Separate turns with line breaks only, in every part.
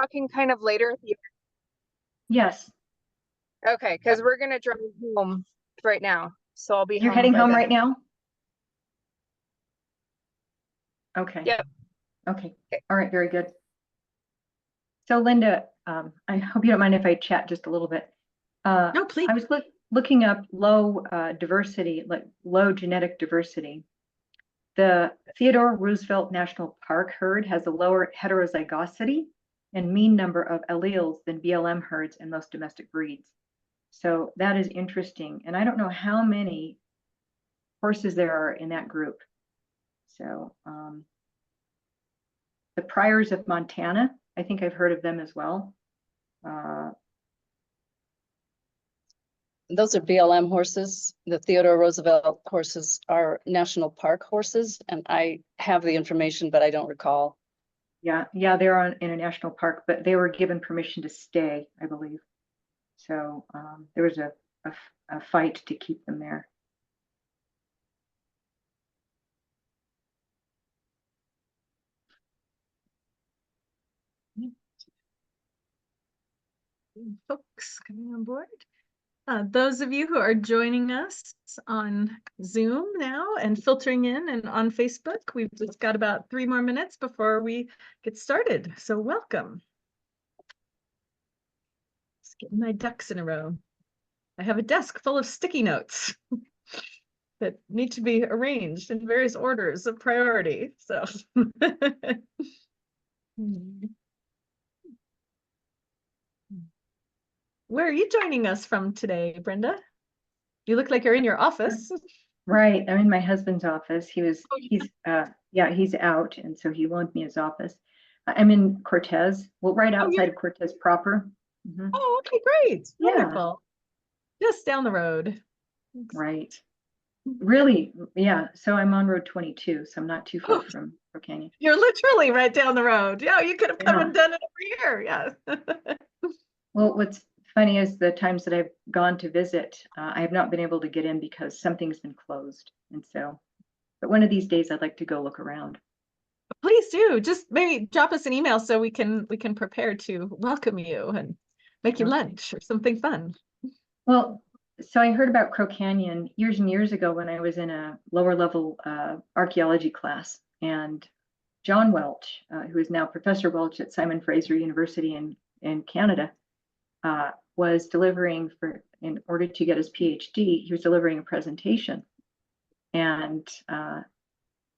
talking kind of later at the
Yes.
Okay, because we're gonna drive home right now. So I'll be
You're
home
heading
by
home
then.
right now? Okay.
Yep.
Okay. All right, very good. So Linda, I hope you don't mind if I chat just a little bit.
No, please.
I was looking up low diversity, like low genetic diversity. The Theodore Roosevelt National Park herd has a lower heterozygosity and mean number of alleles than BLM herds and most domestic breeds. So that is interesting. And I don't know how many horses there are in that group. So the Pryors of Montana, I think I've heard of them as well.
Those are BLM horses. The Theodore Roosevelt horses are national park horses, and I have the information, but I don't recall.
Yeah, they're in a national park, but they were given permission to stay, I believe. So there was a fight to keep them there.
Folks coming on board. Those of you who are joining us on Zoom now and filtering in and on Facebook, we've just got about 3 more minutes before we get started. So welcome. Just getting my ducks in a row. I have a desk full of sticky notes that need to be arranged in various orders of priority. So where are you joining us from today, Brenda? You look like you're in your office.
Right, I'm in my husband's office. He's out, and so he loaned me his office. I'm in Cortez, well, right outside of Cortez proper.
Mm-hmm. Oh, okay, great. Yeah. Wonderful. Just down the road.
Right. Really, yeah. So I'm on Road 22, so I'm not too far from Crow Canyon.
You're literally right down the road. Yeah, you could have come and done it over here. Yeah.
Well, what's funny is the times that I've gone to visit, I have not been able to get in because something's been closed. And so, but one of these days I'd like to go look around.
Please do. Just maybe drop us an email so we can prepare to welcome you and make you lunch or something fun.
Well, so I heard about Crow Canyon years and years ago when I was in a lower level archaeology class, and John Welch, who is now Professor Welch at Simon Fraser University in Canada, was delivering in order to get his PhD, he was delivering a presentation. And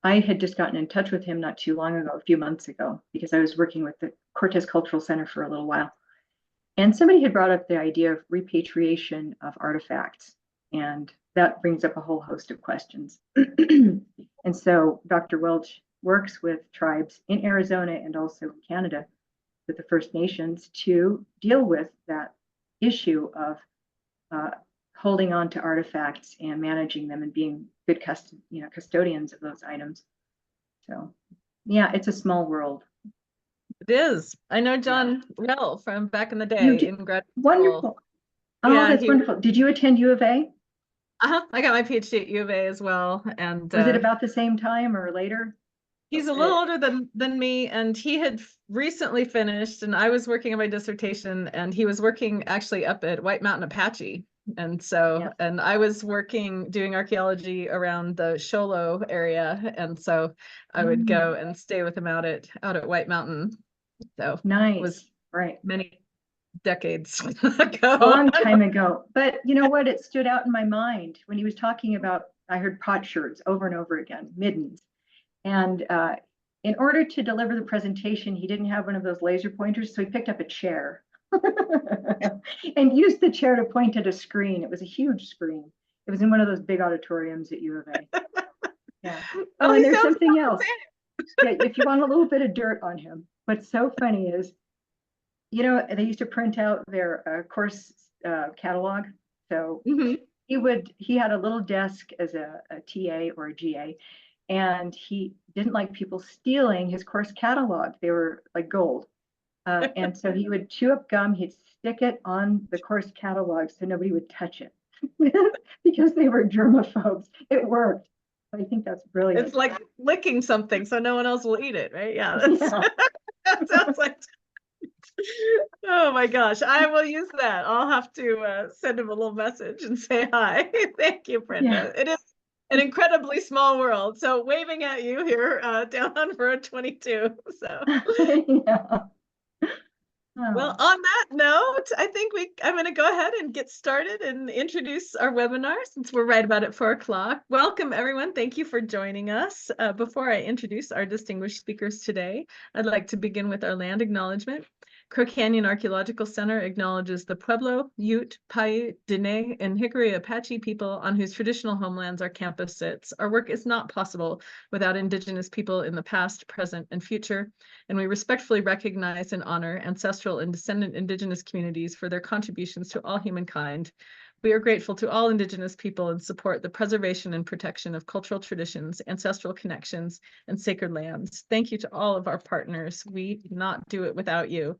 I had just gotten in touch with him not too long ago, a few months ago, because I was working with the Cortez Cultural Center for a little while. And somebody had brought up the idea of repatriation of artifacts. And that brings up a whole host of questions. And so Dr. Welch works with tribes in Arizona and also Canada with the First Nations to deal with that issue of holding on to artifacts and managing them and being good custodians of those items. So yeah, it's a small world.
It is. I know John well from back in the day in grad school.
Wonderful. Oh, yeah, that's wonderful. Did you attend U of A?
I got my PhD at U of A as well. And
was it about the same time or later?
He's a little older than me, and he had recently finished, and I was working on my dissertation, and he was working actually up at White Mountain Apache. And so, and I was doing archaeology around the Show Low area. And so I would go and stay with him out at White Mountain. So
nice.
It was
right.
Many decades ago.
Long time ago. But you know what? It stood out in my mind when he was talking about, I heard potsherds over and over again, middens. And in order to deliver the presentation, he didn't have one of those laser pointers, so he picked up a chair and used the chair to point at a screen. It was a huge screen. It was in one of those big auditoriums at U of A. Yeah. Oh, and there's something else. Yeah, if you want a little bit of dirt on him. What's so funny is, you know, they used to print out their course catalog. So he had a little desk as a TA or a GA. And he didn't like people stealing his course catalog. They were like gold. And so he would chew up gum, he'd stick it on the course catalog so nobody would touch it because they were germaphobes. It worked. I think that's brilliant.
It's like licking something so no one else will eat it, right? Yeah. That sounds like Oh my gosh, I will use that. I'll have to send him a little message and say hi. Thank you, Brenda. It is an incredibly small world. So waving at you here down on road 22. So
Yeah.
well,
Oh,
on that note, I think I'm going to go ahead and get started and introduce our webinar since we're right about at 4 o'clock. Welcome, everyone. Thank you for joining us. Before I introduce our distinguished speakers today, I'd like to begin with our land acknowledgement. Crow Canyon Archaeological Center acknowledges the Pueblo, Ute, Paiute, Diné, and Hickory Apache people on whose traditional homelands our campus sits. Our work is not possible without Indigenous people in the past, present, and future, and we respectfully recognize and honor ancestral and descendant Indigenous communities for their contributions to all humankind. We are grateful to all Indigenous people and support the preservation and protection of cultural traditions, ancestral connections, and sacred lands. Thank you to all of our partners. We do not do it without you.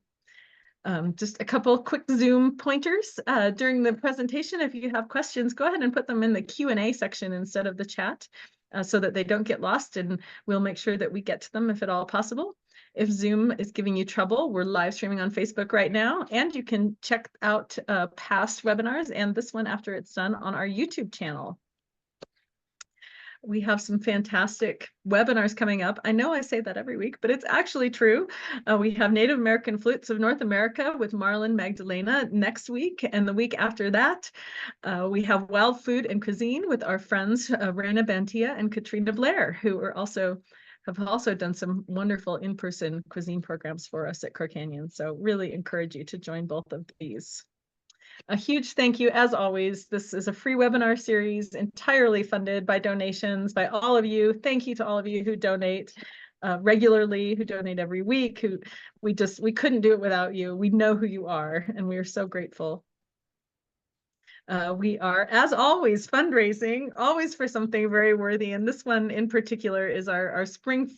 Just a couple quick Zoom pointers during the presentation. If you have questions, go ahead and put them in the Q&A section instead of the chat so that they don't get lost, and we'll make sure that we get to them if at all possible. If Zoom is giving you trouble, we're live streaming on Facebook right now, and you can check out past webinars and this one after it's done on our YouTube channel. We have some fantastic webinars coming up. I know I say that every week, but it's actually true. We have Native American Flutes of North America with Marlon Magdalena next week, and the week after that, we have Wild Food and Cuisine with our friends Raina Bantia and Katrina Blair, who are have also done some wonderful in-person cuisine programs for us at Crow Canyon. So really encourage you to join both of these. A huge thank you, as always. This is a free webinar series entirely funded by donations by all of you. Thank you to all of you who donate regularly, who donate every week, we couldn't do it without you. We know who you are, and we are so grateful. We are, as always, fundraising, always for something very worthy. And this one in particular is our spring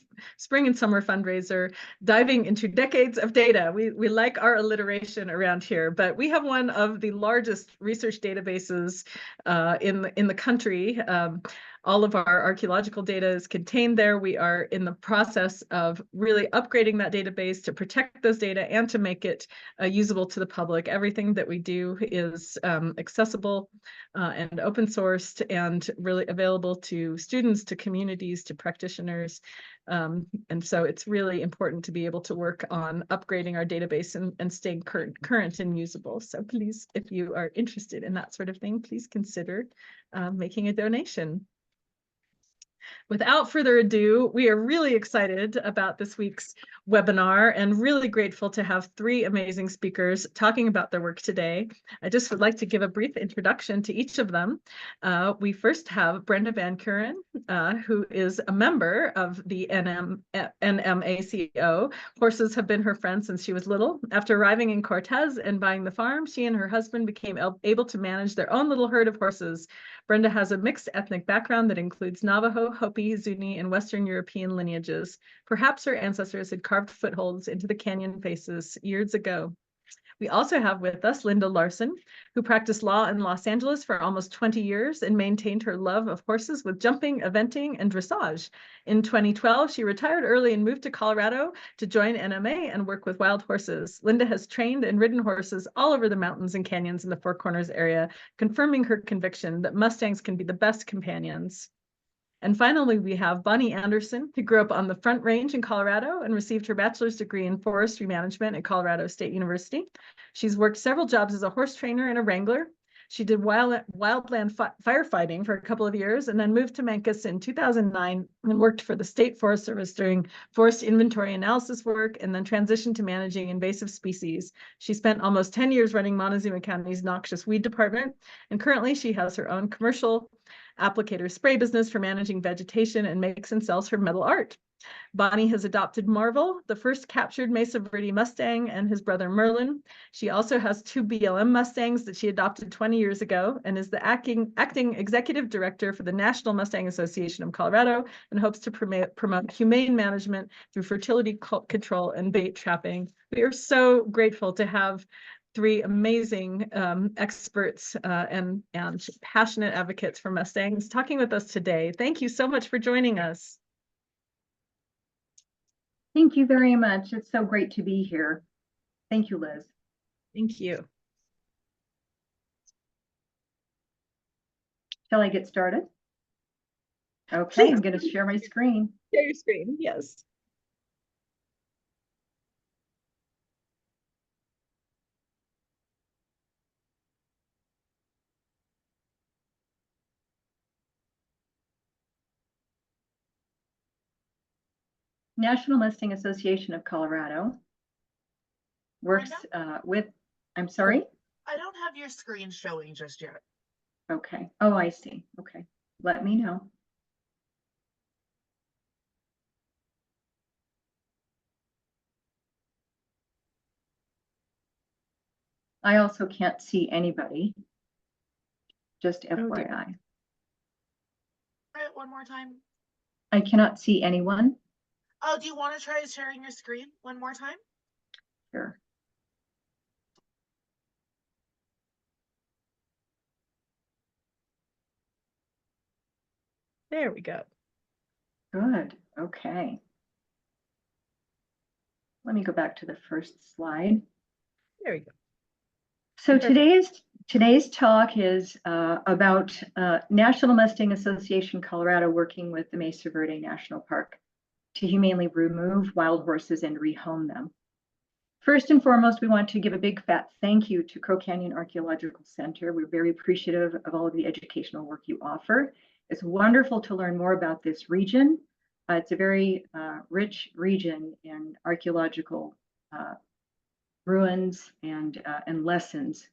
and summer fundraiser, diving into decades of data. We like our alliteration around here, but we have one of the largest research databases in the country. All of our archaeological data is contained there. We are in the process of really upgrading that database to protect those data and to make it usable to the public. Everything that we do is accessible and open sourced and really available to students, to communities, to practitioners. And so it's really important to be able to work on upgrading our database and staying current and usable. So please, if you are interested in that sort of thing, please consider making a donation. Without further ado, we are really excited about this week's webinar and really grateful to have 3 amazing speakers talking about their work today. I just would like to give a brief introduction to each of them. We first have Brenda Van Kuren, who is a member of the NMACO. Horses have been her friend since she was little. After arriving in Cortez and buying the farm, she and her husband became able to manage their own little herd of horses. Brenda has a mixed ethnic background that includes Navajo, Hopi, Zuni, and Western European lineages. Perhaps her ancestors had carved footholds into the canyon faces years ago. We also have with us Linda Larson, who practiced law in Los Angeles for almost 20 years and maintained her love of horses with jumping, eventing, and dressage. In 2012, she retired early and moved to Colorado to join NMA and work with wild horses. Linda has trained and ridden horses all over the mountains and canyons in the Four Corners area, confirming her conviction that Mustangs can be the best companions. And finally, we have Bonnie Anderson, who grew up on the Front Range in Colorado and received her bachelor's degree in forestry management at Colorado State University. She's worked several jobs as a horse trainer and a wrangler. She did wildland firefighting for a couple of years and then moved to Memphis in 2009 and worked for the State Forest Service doing forest inventory analysis work and then transitioned to managing invasive species. She spent almost 10 years running Montezuma County's noxious weed department, and currently she has her own commercial applicator spray business for managing vegetation and makes and sells her metal art. Bonnie has adopted Marvel, the first captured Mesa Verde Mustang, and his brother Merlin. She also has 2 BLM Mustangs that she adopted 20 years ago and is the acting executive director for the National Mustang Association of Colorado and hopes to promote humane management through fertility control and bait trapping. We are so grateful to have 3 amazing experts and passionate advocates for Mustangs talking with us today. Thank you so much for joining us.
thank you very much. It's so great to be here. Thank you, Liz.
Thank you.
Shall I get started? Okay, I'm going to share my screen.
Share your screen, yes.
National Mustang Association of Colorado works with, I'm sorry?
I don't have your screen showing just yet.
Okay. Oh, I see. Okay. Let me know. I also can't see anybody. Just
Oh, dear.
FYI.
Try it one more time.
I cannot see anyone.
Oh, do you want to try sharing your screen one more time?
Sure.
There we go.
Good. Okay. Let me go back to the first slide.
There we go.
So
Perfect.
today's talk is about National Mustang Association Colorado working with the Mesa Verde National Park to humanely remove wild horses and rehome them. First and foremost, we want to give a big fat thank you to Crow Canyon Archaeological Center. We're very appreciative of all of the educational work you offer. It's wonderful to learn more about this region. It's a very rich region in archaeological ruins and lessons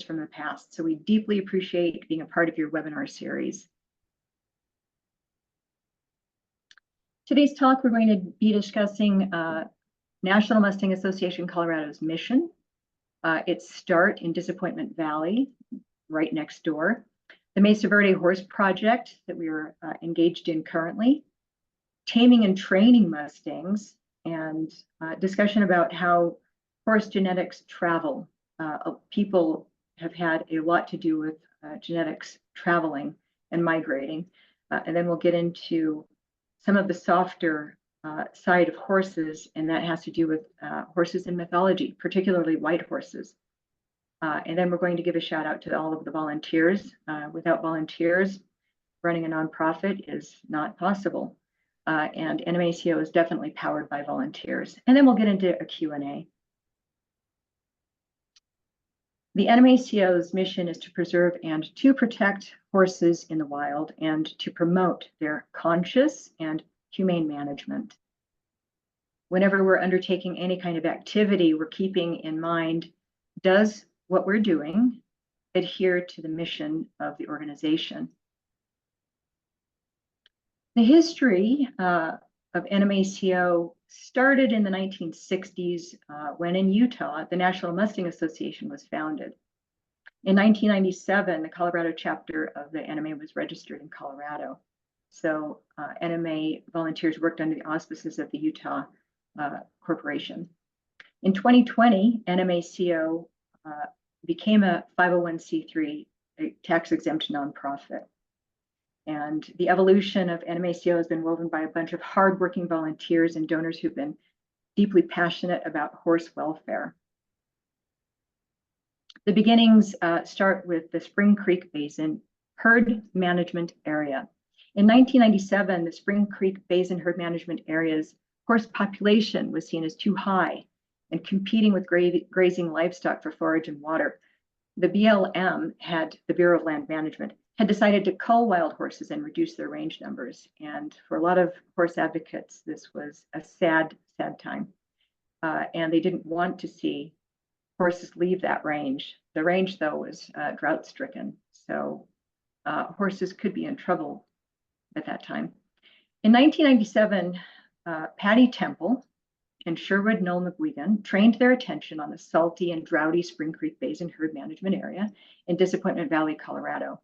from the past. So we deeply appreciate being a part of your webinar series. Today's talk, we're going to be discussing National Mustang Association Colorado's mission, its start in Disappointment Valley, right next door, the Mesa Verde Horse Project that we are engaged in currently, taming and training Mustangs, and discussion about how horse genetics travel. People have had a lot to do with genetics traveling and migrating. And then we'll get into some of the softer side of horses, and that has to do with horses in mythology, particularly white horses. And then we're going to give a shout out to all of the volunteers. Without volunteers, running a nonprofit is not possible. And NMACO is definitely powered by volunteers. And then we'll get into a Q&A. The NMACO's mission is to preserve and to protect horses in the wild and to promote their conscious and humane management. Whenever we're undertaking any kind of activity, we're keeping in mind, does what we're doing adhere to the mission of the organization? The history of NMACO started in the 1960s when in Utah, the National Mustang Association was founded. In 1997, the Colorado chapter of the NMA was registered in Colorado. So NMA volunteers worked under the auspices of the Utah Corporation. In 2020, NMACO became a 501c3, a tax-exempt nonprofit. And the evolution of NMACO has been woven by a bunch of hardworking volunteers and donors who've been deeply passionate about horse welfare. The beginnings start with the Spring Creek Basin Herd Management Area. In 1997, the Spring Creek Basin Herd Management Area's horse population was seen as too high and competing with grazing livestock for forage and water. The BLM, the Bureau of Land Management, had decided to cull wild horses and reduce their range numbers. And for a lot of horse advocates, this was a sad, sad time. And they didn't want to see horses leave that range. The range, though, was drought stricken. So horses could be in trouble at that time. In 1997, Patty Temple and Sherwood Noel McGuigan trained their attention on the salty and droughty Spring Creek Basin Herd Management Area in Disappointment Valley, Colorado.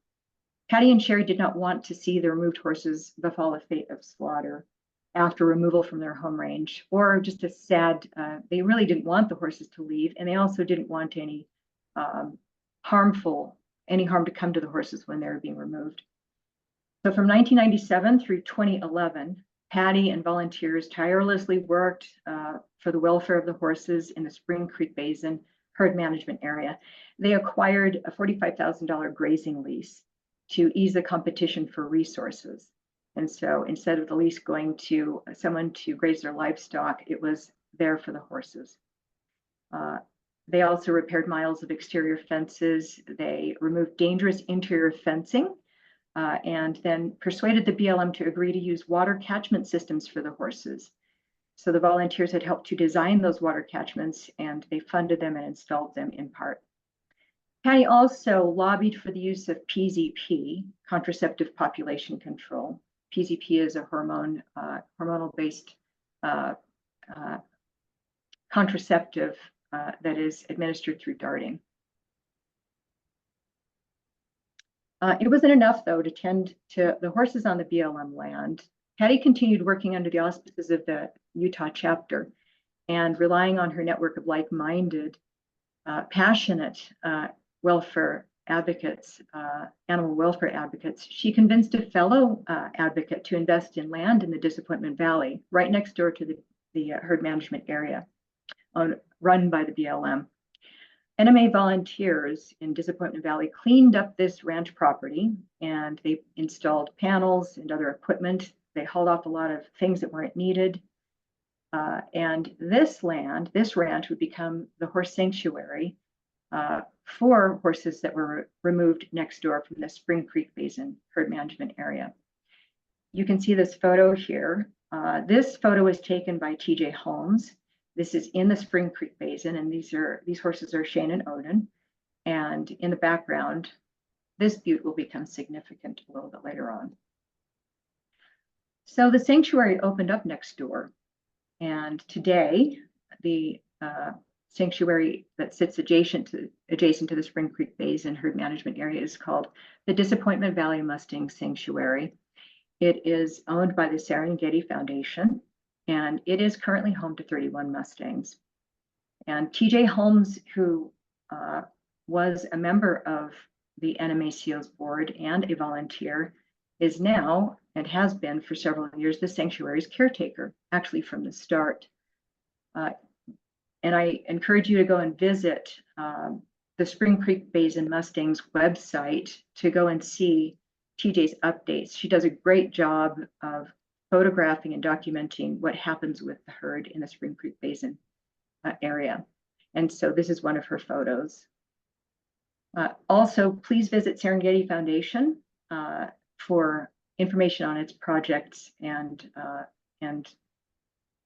Patty and Sherry did not want to see the removed horses befall the fate of slaughter after removal from their home range, or just a sad, they really didn't want the horses to leave, and they also didn't want any harm to come to the horses when they were being removed. So from 1997 through 2011, Patty and volunteers tirelessly worked for the welfare of the horses in the Spring Creek Basin herd management area. They acquired a $45,000 grazing lease to ease the competition for resources. And so instead of the lease going to someone to graze their livestock, it was there for the horses. They also repaired miles of exterior fences. They removed dangerous interior fencing, and then persuaded the BLM to agree to use water catchment systems for the horses. So the volunteers had helped to design those water catchments, and they funded them and installed them in part. Patty also lobbied for the use of PZP, contraceptive population control. PZP is a hormonal-based contraceptive that is administered through darting. It wasn't enough, though, to tend to the horses on the BLM land. Patty continued working under the auspices of the Utah chapter and relying on her network of like-minded, passionate welfare advocates, animal welfare advocates. She convinced a fellow advocate to invest in land in the Disappointment Valley, right next door to the herd management area run by the BLM. NMA volunteers in Disappointment Valley cleaned up this ranch property, and they installed panels and other equipment. They hauled off a lot of things that weren't needed. And this ranch would become the horse sanctuary for horses that were removed next door from the Spring Creek Basin herd management area. You can see this photo here. This photo was taken by TJ Holmes. This is in the Spring Creek Basin, and these horses are Shane and Odin. And in the background, this butte will become significant a little bit later on. So the sanctuary opened up next door, and today the sanctuary that sits adjacent to the Spring Creek Basin herd management area is called the Disappointment Valley Mustang Sanctuary. It is owned by the Serengeti Foundation, and it is currently home to 31 Mustangs. And TJ Holmes, who was a member of the NMACO's board and a volunteer, is now, and has been for several years, the sanctuary's caretaker, actually from the start. And I encourage you to go and visit the Spring Creek Basin Mustangs website to go and see TJ's updates. She does a great job of photographing and documenting what happens with the herd in the Spring Creek Basin area. And so this is one of her photos. Also, please visit Serengeti Foundation for information on its projects and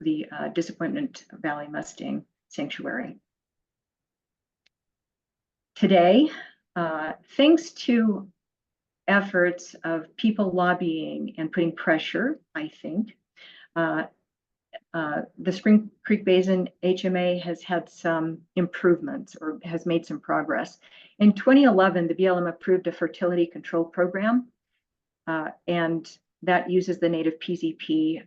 the Disappointment Valley Mustang Sanctuary. Today, thanks to efforts of people lobbying and putting pressure, I think, the Spring Creek Basin HMA has had some improvements or has made some progress. In 2011, the BLM approved a fertility control program, and that uses the native PZP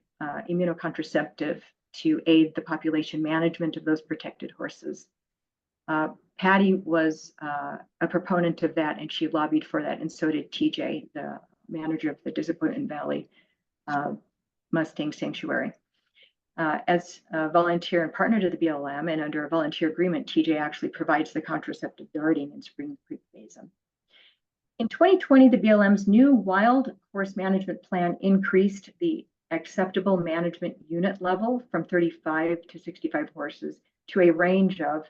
immunocontraceptive to aid the population management of those protected horses. Patty was a proponent of that, and she lobbied for that, and so did TJ, the manager of the Disappointment Valley Mustang Sanctuary. As a volunteer and partner to the BLM, and under a volunteer agreement, TJ actually provides the contraceptive darting in Spring Creek Basin. In 2020, the BLM's new wild horse management plan increased the acceptable management unit level from 35 to 65 horses to a range of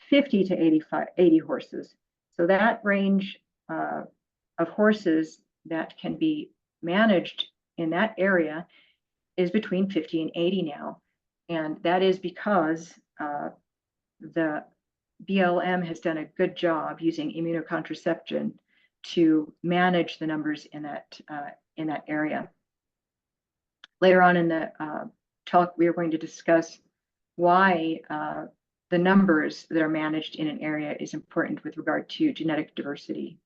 50 to 80 horses. So that range of horses that can be managed in that area is between 50 and 80 now. And that is because the BLM has done a good job using immunocontraception to manage the numbers in that area. Later on in the talk, we are going to discuss why the numbers that are managed in an area is important with regard to genetic diversity.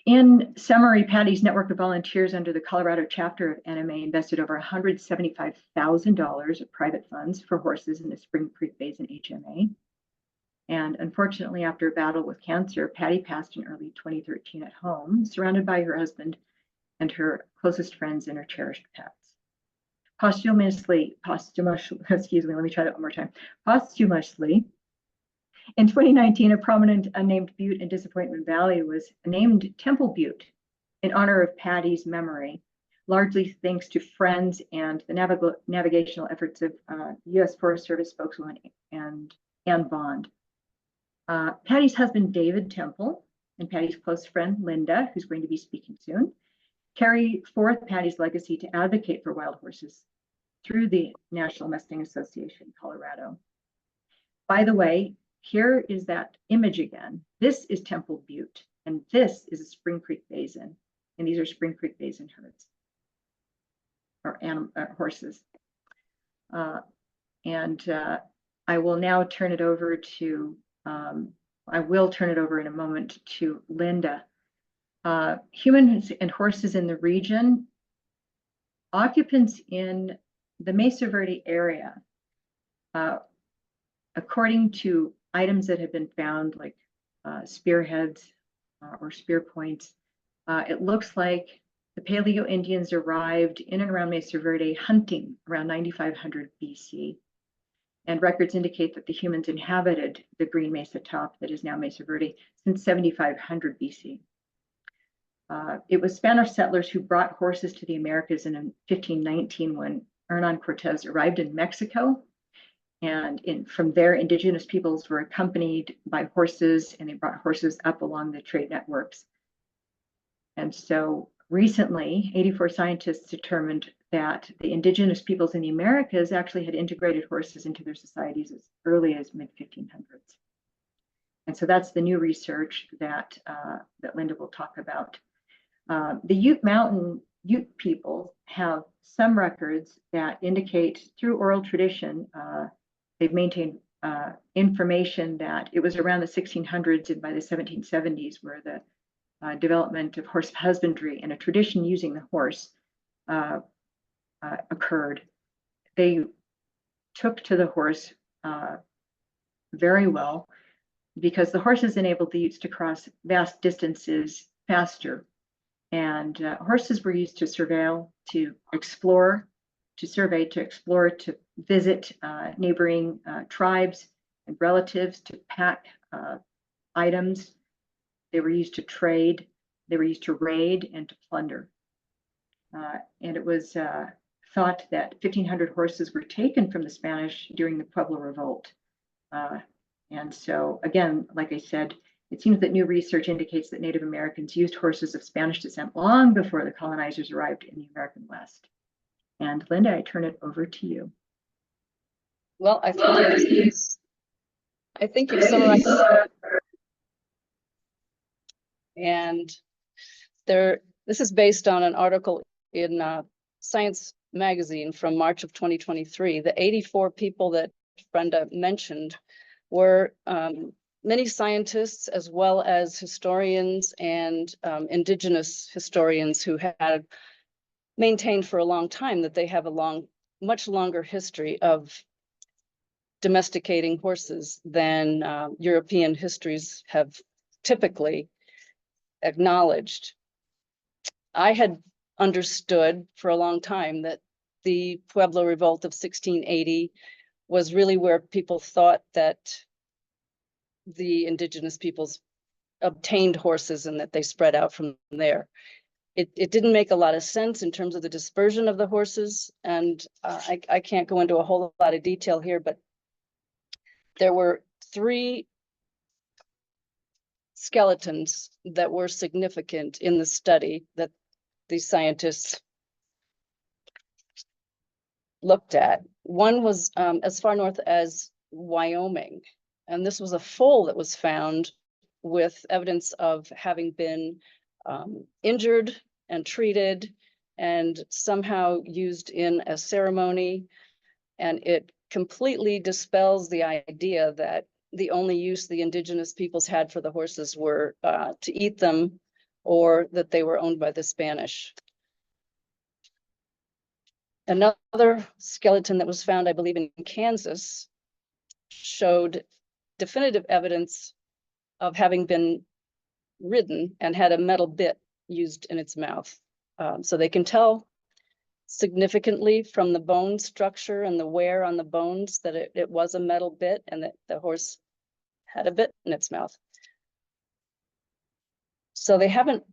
In summary, Patty's network of volunteers under the Colorado chapter of NMA invested over $175,000 of private funds for horses in the Spring Creek Basin HMA. And unfortunately, after a battle with cancer, Patty passed in early 2013 at home, surrounded by her husband and her closest friends and her cherished pets. posthumously, excuse me, let me try that one more time. Posthumously, in 2019, a prominent unnamed butte in Disappointment Valley was named Temple Butte in honor of Patty's memory, largely thanks to friends and the navigational efforts of U.S. Forest Service spokeswoman Ann Bond. Patty's husband, David Temple, and Patty's close friend, Linda, who's going to be speaking soon, carry forth Patty's legacy to advocate for wild horses through the National Mustang Association, Colorado. By the way, here is that image again. This is Temple Butte, and this is a Spring Creek Basin, and these are Spring Creek Basin herds, or horses. I will now turn it over to, I will turn it over in a moment to Linda. Humans and horses in the region, occupants in the Mesa Verde area, according to items that have been found, like spearheads or spear points, it looks like the Paleo Indians arrived in and around Mesa Verde hunting around 9500 BC. And records indicate that the humans inhabited the Green Mesa top that is now Mesa Verde since 7500 BC. It was Spanish settlers who brought horses to the Americas in 1519 when Hernan Cortez arrived in Mexico. And from there, indigenous peoples were accompanied by horses, and they brought horses up along the trade networks. And so recently, 84 scientists determined that the indigenous peoples in the Americas actually had integrated horses into their societies as early as mid-1500s. And so that's the new research that Linda will talk about. The Ute Mountain Ute people have some records that indicate through oral tradition, they've maintained information that it was around the 1600s and by the 1770s where the development of horse husbandry and a tradition using the horse occurred. They took to the horse very well because the horses enabled the Utes to cross vast distances faster. And horses were used to surveil, to explore, to survey, to explore, to visit neighboring tribes and relatives, to pack items. They were used to trade. They were used to raid and to plunder. And it was thought that 1,500 horses were taken from the Spanish during the Pueblo Revolt. And so, again, like I said, it seems that new research indicates that Native Americans used horses of Spanish descent long before the colonizers arrived in the American West. And Linda, I turn it over to you.
Well, I think you've summarized. And this is based on an article in Science magazine from March of 2023. The 84 people that Brenda mentioned were many scientists as well as historians and indigenous historians who had maintained for a long time that they have a much longer history of domesticating horses than European histories have typically acknowledged. I had understood for a long time that the Pueblo Revolt of 1680 was really where people thought that the indigenous peoples obtained horses and that they spread out from there. It didn't make a lot of sense in terms of the dispersion of the horses, and I can't go into a whole lot of detail here, but there were 3 skeletons that were significant in the study that these scientists looked at. One was as far north as Wyoming, and this was a foal that was found with evidence of having been injured and treated and somehow used in a ceremony, and it completely dispels the idea that the only use the indigenous peoples had for the horses were to eat them, or that they were owned by the Spanish. Another skeleton that was found, I believe, in Kansas showed definitive evidence of having been ridden and had a metal bit used in its mouth. So they can tell significantly from the bone structure and the wear on the bones that it was a metal bit and that the horse had a bit in its mouth. So they haven't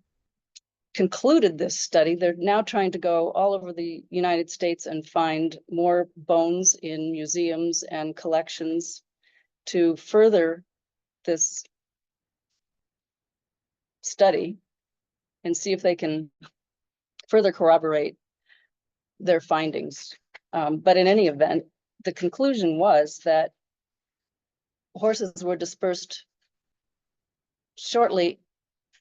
concluded this study. They're now trying to go all over the United States and find more bones in museums and collections to further this study and see if they can further corroborate their findings. But in any event, the conclusion was that horses were dispersed shortly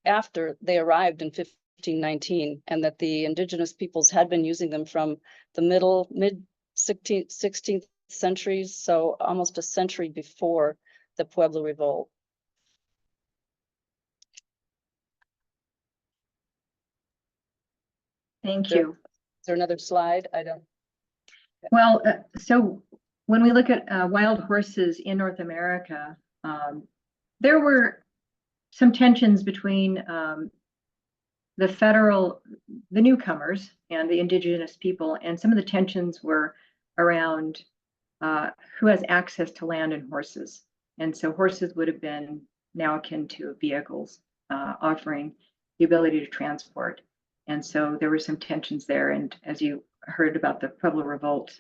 after they arrived in 1519, and that the indigenous peoples had been using them from the mid 16th centuries, so almost a century before the Pueblo Revolt.
Thank you.
Is there another slide? I don't.
Well, so when we look at wild horses in North America, there were some tensions between the newcomers and the indigenous people, and some of the tensions were around who has access to land and horses. And so horses would have been now akin to vehicles, offering the ability to transport. And so there were some tensions there. And as you heard about the Pueblo Revolt,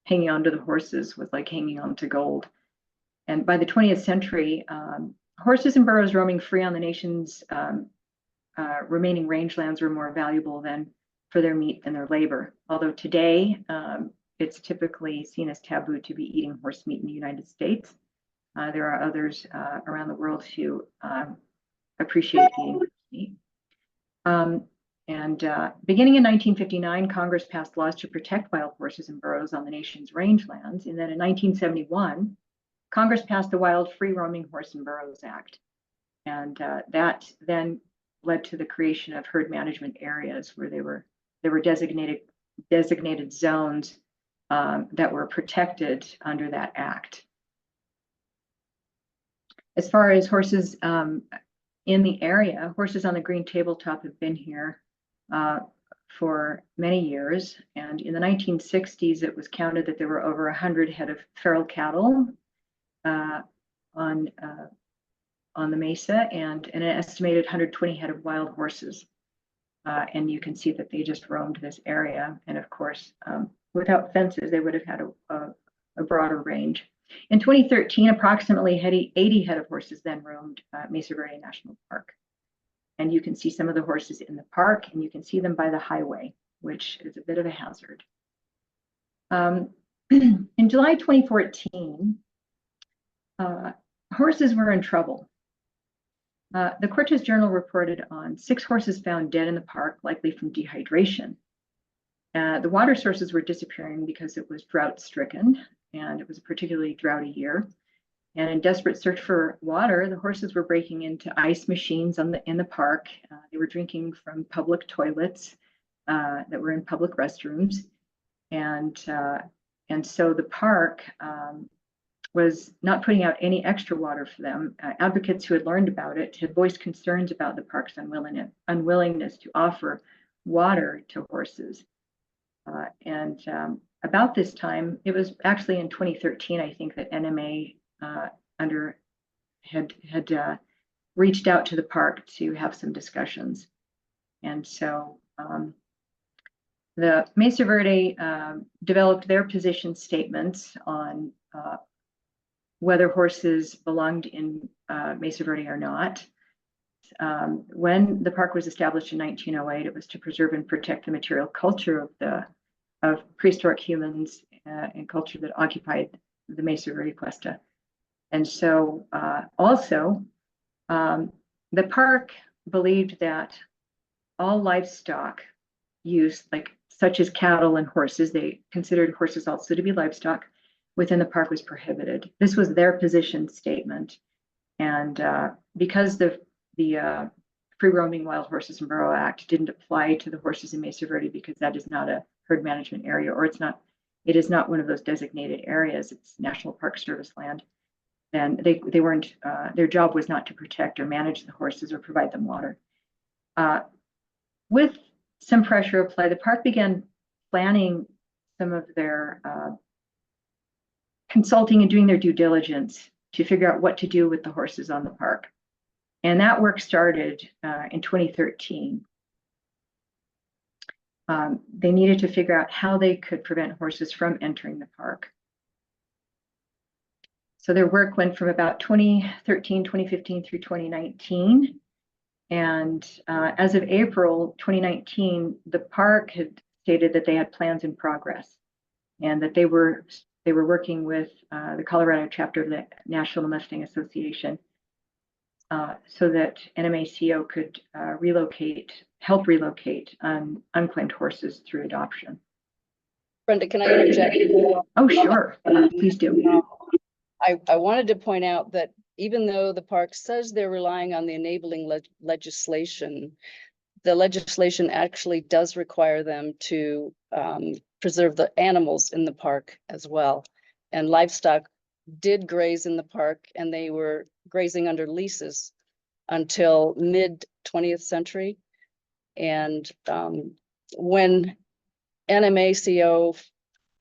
hanging on to the horses was like hanging on to gold. And by the 20th century, horses and burros roaming free on the nation's remaining rangelands were more valuable than for their meat than their labor. Although today, it's typically seen as taboo to be eating horse meat in the United States. There are others around the world who appreciate eating horse meat. Beginning in 1959, Congress passed laws to protect wild horses and burros on the nation's rangelands. And then in 1971, Congress passed the Wild Free Roaming Horse and Burros Act. And that then led to the creation of herd management areas where there were designated zones that were protected under that act. As far as horses in the area, horses on the green tabletop have been here for many years. And in the 1960s, it was counted that there were over 100 head of feral cattle on the mesa, and an estimated 120 head of wild horses. And you can see that they just roamed this area. And of course, without fences, they would have had a broader range. In 2013, approximately 80 head of horses then roamed Mesa Verde National Park. And you can see some of the horses in the park, and you can see them by the highway, which is a bit of a hazard. In July 2014, horses were in trouble. The Cortez Journal reported on 6 horses found dead in the park, likely from dehydration. The water sources were disappearing because it was drought-stricken, and it was a particularly droughty year. And in desperate search for water, the horses were breaking into ice machines in the park. They were drinking from public toilets that were in public restrooms. And so the park was not putting out any extra water for them. Advocates who had learned about it had voiced concerns about the park's unwillingness to offer water to horses. About this time, it was actually in 2013, I think, that NMA had reached out to the park to have some discussions. And so the Mesa Verde developed their position statements on whether horses belonged in Mesa Verde or not. When the park was established in 1908, it was to preserve and protect the material culture of prehistoric humans and culture that occupied the Mesa Verde Cuesta. And so also, the park believed that all livestock use, such as cattle and horses, they considered horses also to be livestock, within the park was prohibited. This was their position statement. And because the Free Roaming Wild Horses and Burro Act didn't apply to the horses in Mesa Verde, because that is not a herd management area, or it is not one of those designated areas, it's National Park Service land, then they weren't, their job was not to protect or manage the horses or provide them water. With some pressure applied, the park began planning some of their consulting and doing their due diligence to figure out what to do with the horses on the park. And that work started in 2013. They needed to figure out how they could prevent horses from entering the park. So their work went from about 2013, 2015 through 2019. And as of April 2019, the park had stated that they had plans in progress and that they were working with the Colorado chapter of the National Mustang Association so that NMACO could help relocate unclaimed horses through adoption.
Brenda, can I interject?
Oh, sure. Please do.
I wanted to point out that even though the park says they're relying on the enabling legislation, the legislation actually does require them to preserve the animals in the park as well. And livestock did graze in the park, and they were grazing under leases until mid 20th century. And when NMACO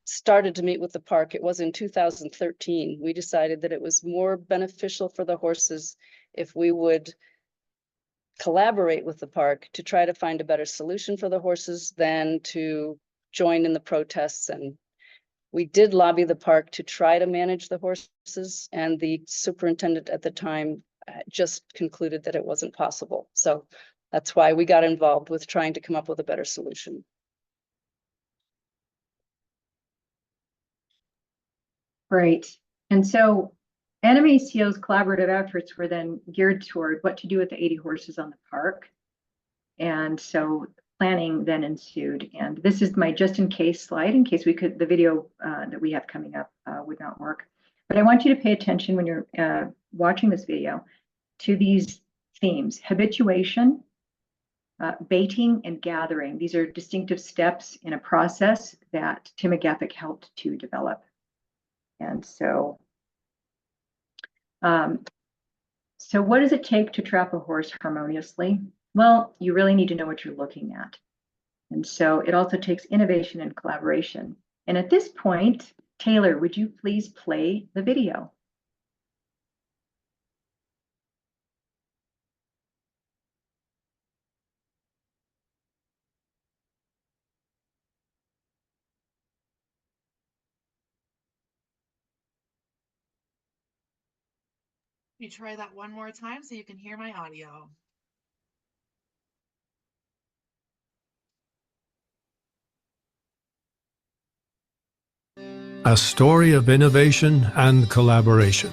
started to meet with the park, it was in 2013. We decided that it was more beneficial for the horses if we would collaborate with the park to try to find a better solution for the horses than to join in the protests. And we did lobby the park to try to manage the horses, and the superintendent at the time just concluded that it wasn't possible. So that's why we got involved with trying to come up with a better solution.
Right. And so NMACO's collaborative efforts were then geared toward what to do with the 80 horses on the park. And so planning then ensued. And this is my just in case slide, in case the video that we have coming up would not work. But I want you to pay attention when you're watching this video to these themes: habituation, baiting, and gathering. These are distinctive steps in a process that Tim McGaffick helped to develop. And so, so what does it take to trap a horse harmoniously? Well, you really need to know what you're looking at. And so it also takes innovation and collaboration. And at this point, Taylor, would you please play the video?
You try that one more time so you can hear my audio.
A story of innovation and collaboration.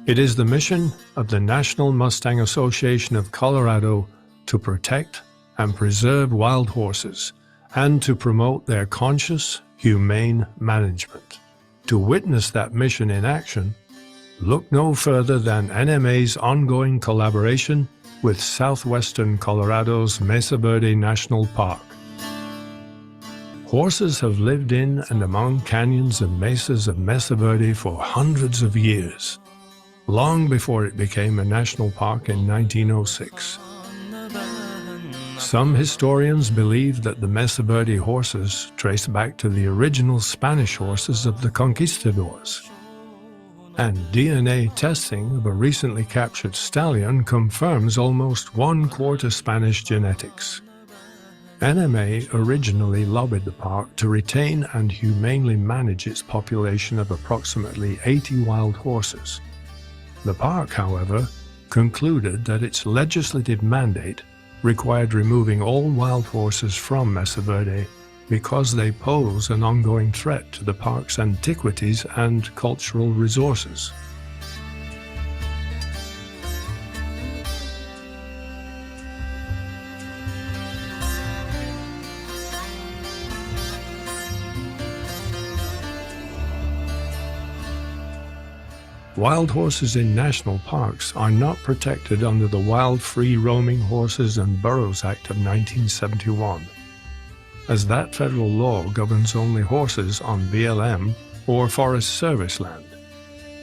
It is the mission of the National Mustang Association of Colorado to protect and preserve wild horses and to promote their conscious, humane management. To witness that mission in action, look no further than NMA's ongoing collaboration with southwestern Colorado's Mesa Verde National Park. Horses have lived in and among canyons and mesas of Mesa Verde for hundreds of years, long before it became a national park in 1906. Some historians believe that the Mesa Verde horses trace back to the original Spanish horses of the conquistadors. And DNA testing of a recently captured stallion confirms almost 1/4 Spanish genetics. NMA originally lobbied the park to retain and humanely manage its population of approximately 80 wild horses. The park, however, concluded that its legislative mandate required removing all wild horses from Mesa Verde because they pose an ongoing threat to the park's antiquities and cultural resources. Wild horses in national parks are not protected under the Wild Free Roaming Horses and Burros Act of 1971. As that federal law governs only horses on BLM or Forest Service land,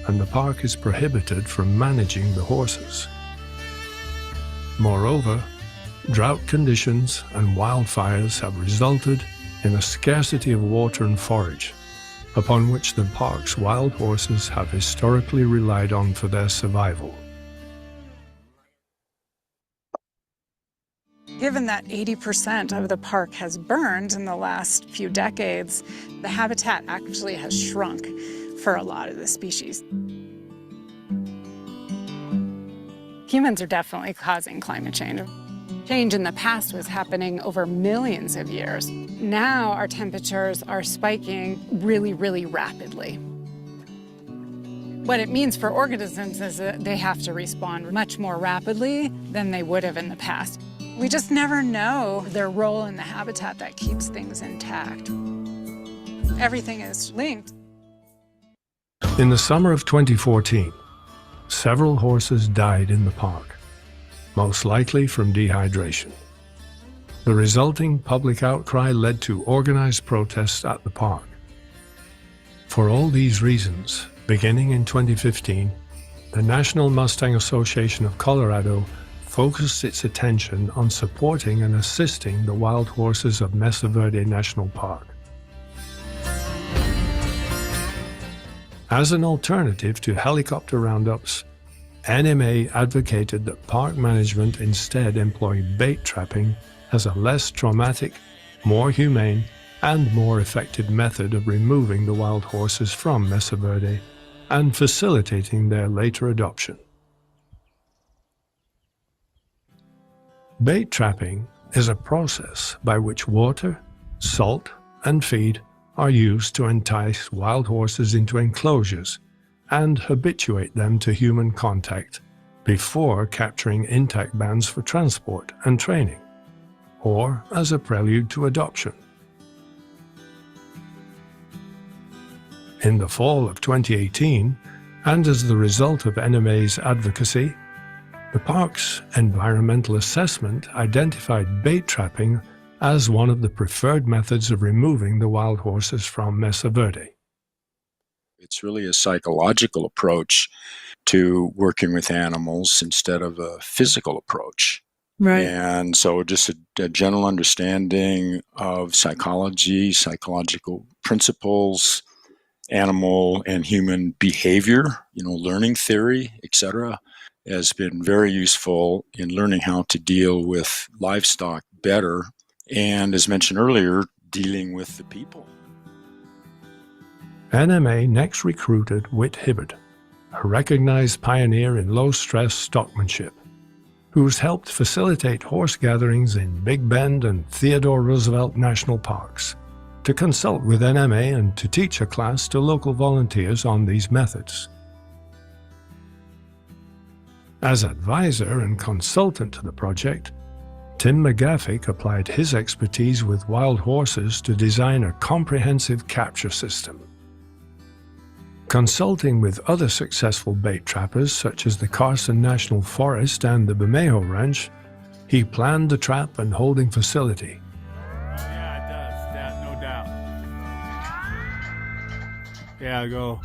and the park is prohibited from managing the horses. Moreover, drought conditions and wildfires have resulted in a scarcity of water and forage, upon which the park's wild horses have historically relied on for their survival.
Given that 80% of the park has burned in the last few decades, the habitat actually has shrunk for a lot of the species. Humans are definitely causing climate change. Change in the past was happening over millions of years. Now our temperatures are spiking really, really rapidly. What it means for organisms is that they have to respond much more rapidly than they would have in the past. We just never know their role in the habitat that keeps things intact. Everything is linked.
In the summer of 2014, several horses died in the park, most likely from dehydration. The resulting public outcry led to organized protests at the park. For all these reasons, beginning in 2015, the National Mustang Association of Colorado focused its attention on supporting and assisting the wild horses of Mesa Verde National Park. As an alternative to helicopter roundups, NMA advocated that park management instead employ bait trapping as a less traumatic, more humane, and more effective method of removing the wild horses from Mesa Verde and facilitating their later adoption. Bait trapping is a process by which water, salt, and feed are used to entice wild horses into enclosures and habituate them to human contact before capturing intact bands for transport and training, or as a prelude to adoption. In the fall of 2018, and as the result of NMA's advocacy, the park's environmental assessment identified bait trapping as one of the preferred methods of removing the wild horses from Mesa Verde.
It's really a psychological approach to working with animals instead of a physical approach.
Right.
And so just a general understanding of psychology, psychological principles, animal and human behavior, learning theory, etc., has been very useful in learning how to deal with livestock better. And as mentioned earlier, dealing with the people.
NMA next recruited Whit Hibbard, a recognized pioneer in low-stress stockmanship, who's helped facilitate horse gatherings in Big Bend and Theodore Roosevelt National Parks, to consult with NMA and to teach a class to local volunteers on these methods. As advisor and consultant to the project, Tim McGaffick applied his expertise with wild horses to design a comprehensive capture system. Consulting with other successful bait trappers such as the Carson National Forest and the Bermejo Ranch, he planned the trap and holding facility.
Yeah, it does, no doubt. Yeah, go.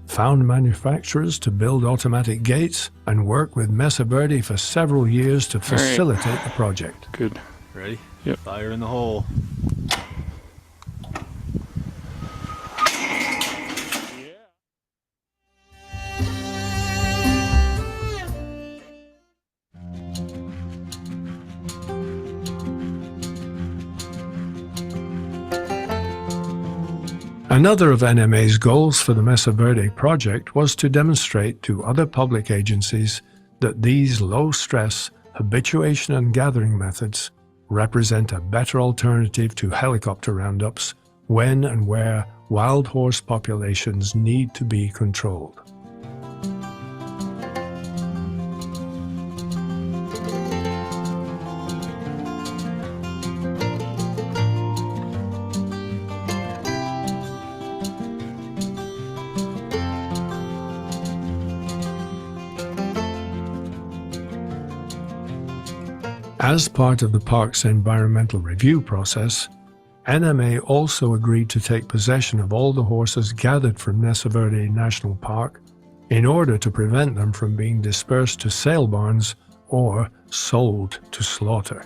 Found manufacturers to build automatic gates and worked with Mesa Verde for several years to facilitate the project.
Good. Ready? Yep. Fire in the hole.
Another of NMA's goals for the Mesa Verde project was to demonstrate to other public agencies that these low-stress habituation and gathering methods represent a better alternative to helicopter roundups when and where wild horse populations need to be controlled. As part of the park's environmental review process, NMA also agreed to take possession of all the horses gathered from Mesa Verde National Park in order to prevent them from being dispersed to sale barns or sold to slaughter.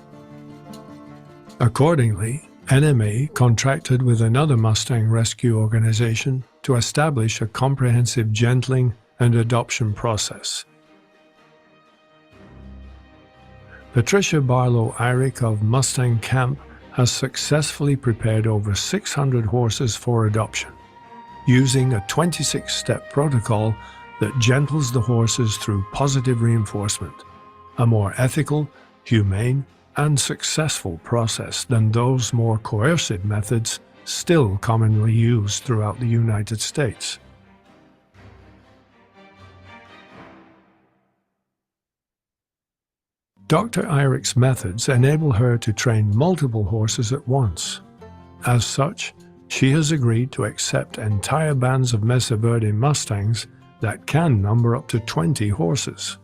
Accordingly, NMA contracted with another Mustang rescue organization to establish a comprehensive gentling and adoption process. Patricia Barlow-Eyrick of Mustang Camp has successfully prepared over 600 horses for adoption, using a 26-step protocol that gentles the horses through positive reinforcement, a more ethical, humane, and successful process than those more coercive methods still commonly used throughout the United States. Dr. Eyrick's methods enable her to train multiple horses at once. As such, she has agreed to accept entire bands of Mesa Verde Mustangs that can number up to 20 horses.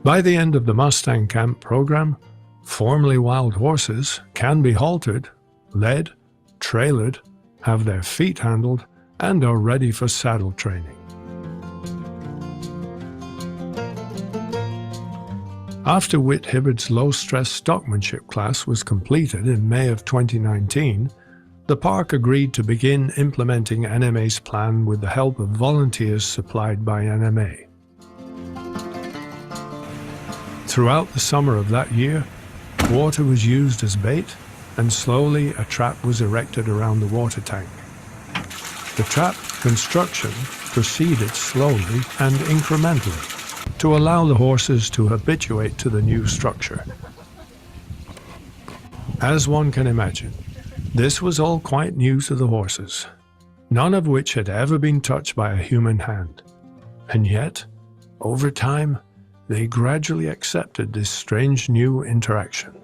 By the end of the Mustang Camp program, formerly wild horses can be haltered, led, trailered, have their feet handled, and are ready for saddle training. After Whit Hibbard's low-stress stockmanship class was completed in May of 2019, the park agreed to begin implementing NMA's plan with the help of volunteers supplied by NMA. Throughout the summer of that year, water was used as bait, and slowly a trap was erected around the water tank. The trap construction proceeded slowly and incrementally to allow the horses to habituate to the new structure. As one can imagine, this was all quite new to the horses, none of which had ever been touched by a human hand. And yet, over time, they gradually accepted this strange new interaction.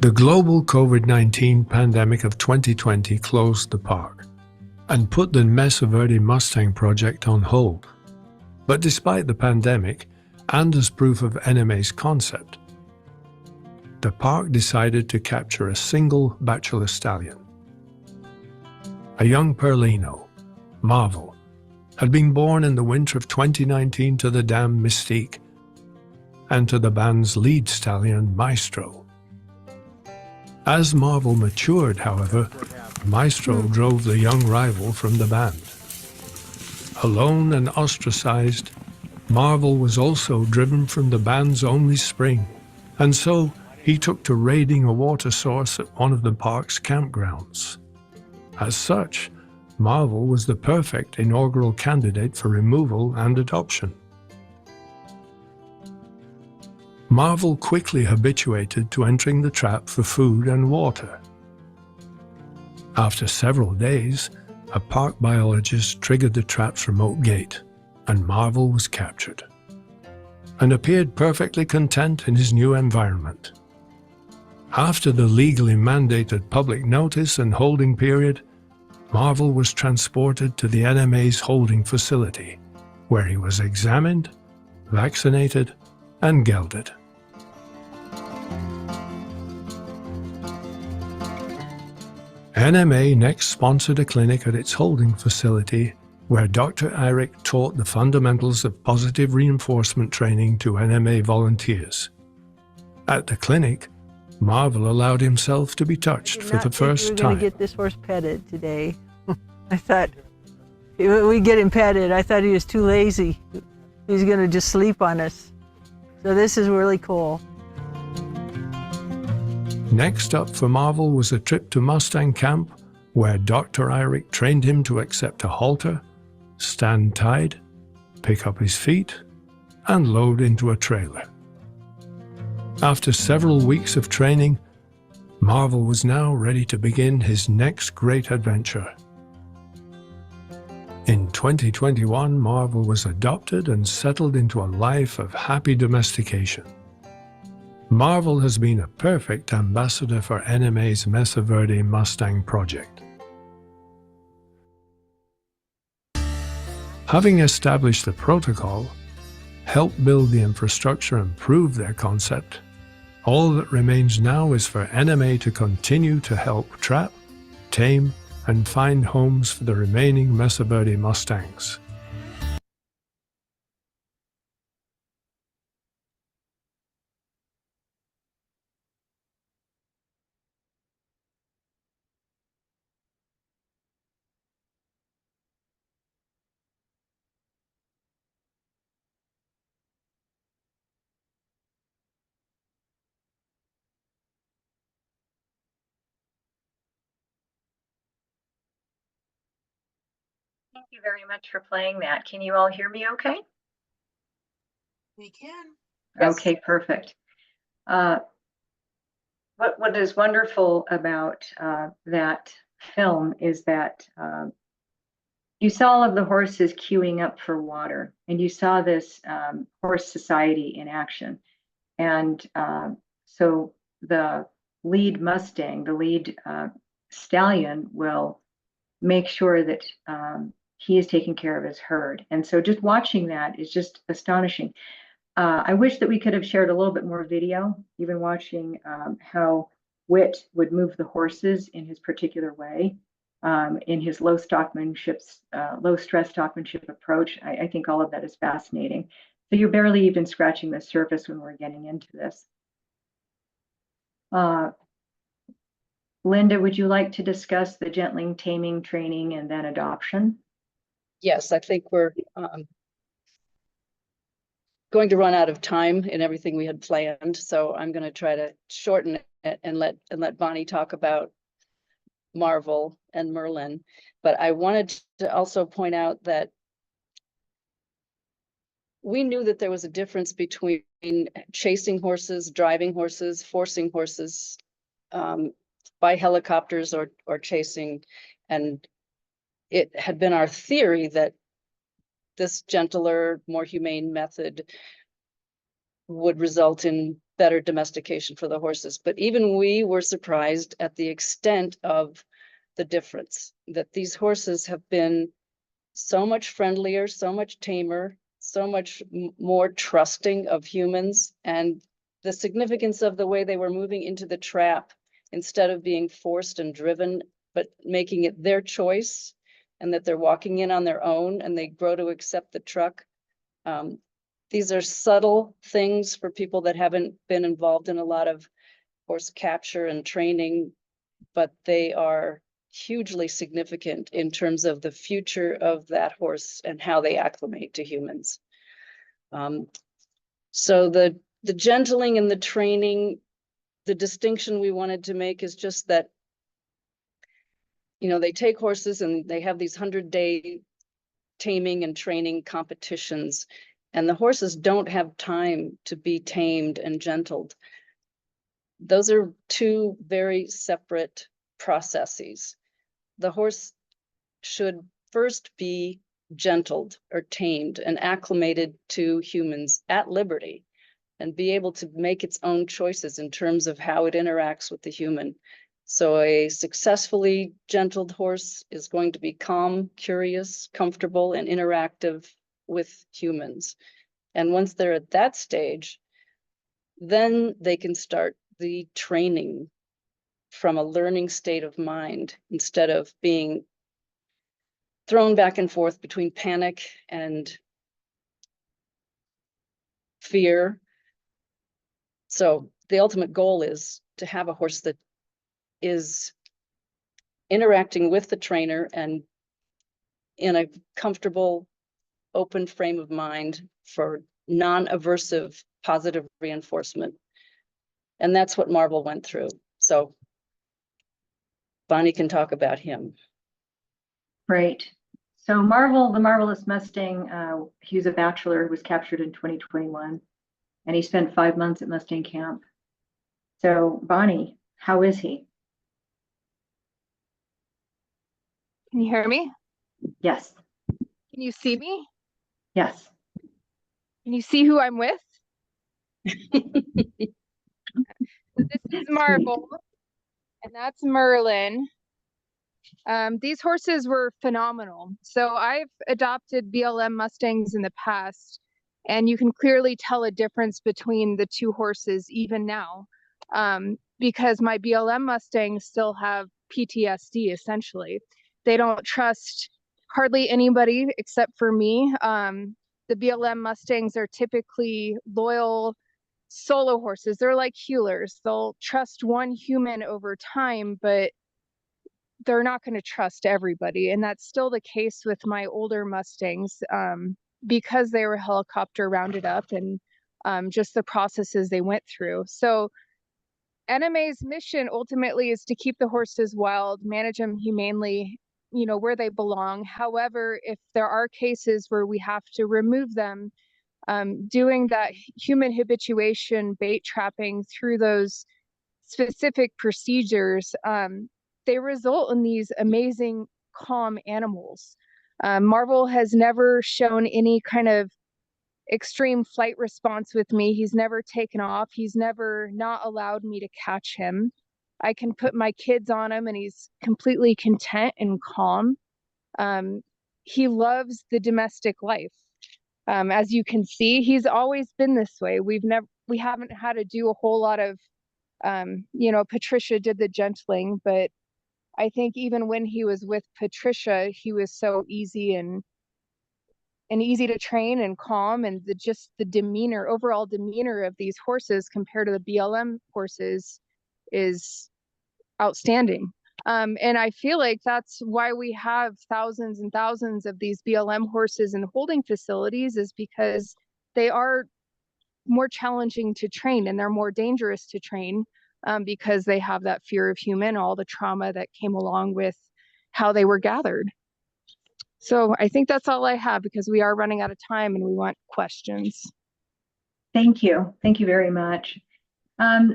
The global COVID-19 pandemic of 2020 closed the park and put the Mesa Verde Mustang project on hold. But despite the pandemic, and as proof of NMA's concept, the park decided to capture a single bachelor stallion. A young Perlino, Marvel, had been born in the winter of 2019 to the dam Mystique and to the band's lead stallion, Maestro. As Marvel matured, however, Maestro drove the young rival from the band. Alone and ostracized, Marvel was also driven from the band's only spring, and so he took to raiding a water source at one of the park's campgrounds. As such, Marvel was the perfect inaugural candidate for removal and adoption. Marvel quickly habituated to entering the trap for food and water. After several days, a park biologist triggered the trap's remote gate, and Marvel was captured, and appeared perfectly content in his new environment. After the legally mandated public notice and holding period, Marvel was transported to the NMA's holding facility, where he was examined, vaccinated, and gelded. NMA next sponsored a clinic at its holding facility where Dr. Eyrick taught the fundamentals of positive reinforcement training to NMA volunteers. At the clinic, Marvel allowed himself to be touched for the first
We're
time.
going to get this horse petted today. I thought, We get him petted. I thought he was too lazy. He's gonna just sleep on us. So this is really cool.
Next up for Marvel was a trip to Mustang camp, where Dr. Eyrick trained him to accept a halter, stand tied, pick up his feet, and load into a trailer. After several weeks of training, Marvel was now ready to begin his next great adventure. In 2021, Marvel was adopted and settled into a life of happy domestication. Marvel has been a perfect ambassador for NMA's Mesa Verde Mustang project. Having established the protocol, helped build the infrastructure and prove their concept, all that remains now is for NMA to continue to help trap, tame, and find homes for the remaining Mesa Verde Mustangs.
Thank you very much for playing that. Can you all hear me okay?
We can.
Yes.
Okay, perfect. What is wonderful about that film is that you saw all of the horses queuing up for water, and you saw this horse society in action. And so the lead Mustang, the lead stallion, will make sure that he is taking care of his herd. And so just watching that is just astonishing. I wish that we could have shared a little bit more video, even watching how Whit would move the horses in his particular way, in his low stress stockmanship approach. I think all of that is fascinating. So you're barely even scratching the surface when we're getting into this. Linda, would you like to discuss the gentling, taming, training, and then adoption?
Yes, I think we're going to run out of time in everything we had planned, so I'm going to try to shorten it and let Bonnie talk about Marvel and Merlin. But I wanted to also point out that we knew that there was a difference between chasing horses, driving horses, forcing horses by helicopters or chasing, and it had been our theory that this gentler, more humane method would result in better domestication for the horses. But even we were surprised at the extent of the difference, that these horses have been so much friendlier, so much tamer, so much more trusting of humans, and the significance of the way they were moving into the trap instead of being forced and driven, but making it their choice, and that they're walking in on their own and they grow to accept the truck. These are subtle things for people that haven't been involved in a lot of horse capture and training, but they are hugely significant in terms of the future of that horse and how they acclimate to humans. So the gentling and the training, the distinction we wanted to make is just that, you know, they take horses and they have these 100-day taming and training competitions, and the horses don't have time to be tamed and gentled. Those are two very separate processes. The horse should first be gentled or tamed and acclimated to humans at liberty and be able to make its own choices in terms of how it interacts with the human. So a successfully gentled horse is going to be calm, curious, comfortable, and interactive with humans. And once they're at that stage, then they can start the training from a learning state of mind instead of being thrown back and forth between panic and fear. So the ultimate goal is to have a horse that is interacting with the trainer and in a comfortable, open frame of mind for non-aversive positive reinforcement. And that's what Marvel went through. So Bonnie can talk about him.
Right. So Marvel, the Marvelous Mustang, he was a bachelor who was captured in 2021, and he spent 5 months at Mustang camp. So Bonnie, how is he?
Can you hear me?
Yes,
Can you see me?
yes.
Can you see who I'm with? This is Marvel, and that's Merlin. These horses were phenomenal. So I've adopted BLM Mustangs in the past, and you can clearly tell a difference between the two horses even now, because my BLM Mustangs still have PTSD, essentially. They don't trust hardly anybody except for me. The BLM Mustangs are typically loyal solo horses. They're like healers. They'll trust one human over time, but they're not going to trust everybody. And that's still the case with my older Mustangs, because they were helicopter rounded up and just the processes they went through. So NMA's mission ultimately is to keep the horses wild, manage them humanely, you know, where they belong. However, if there are cases where we have to remove them, doing that human habituation, bait trapping through those specific procedures, they result in these amazing calm animals. Marvel has never shown any kind of extreme flight response with me. He's never taken off. He's never not allowed me to catch him. I can put my kids on him and he's completely content and calm. He loves the domestic life. As you can see, he's always been this way. We haven't had to do a whole lot of, you know, Patricia did the gentling, but I think even when he was with Patricia, he was so easy and easy to train and calm, and just the demeanor, overall demeanor of these horses compared to the BLM horses is outstanding. And I feel like that's why we have thousands and thousands of these BLM horses in holding facilities, is because they are more challenging to train and they're more dangerous to train, because they have that fear of human, all the trauma that came along with how they were gathered. So I think that's all I have, because we are running out of time and we want questions.
Thank you. Thank you very much.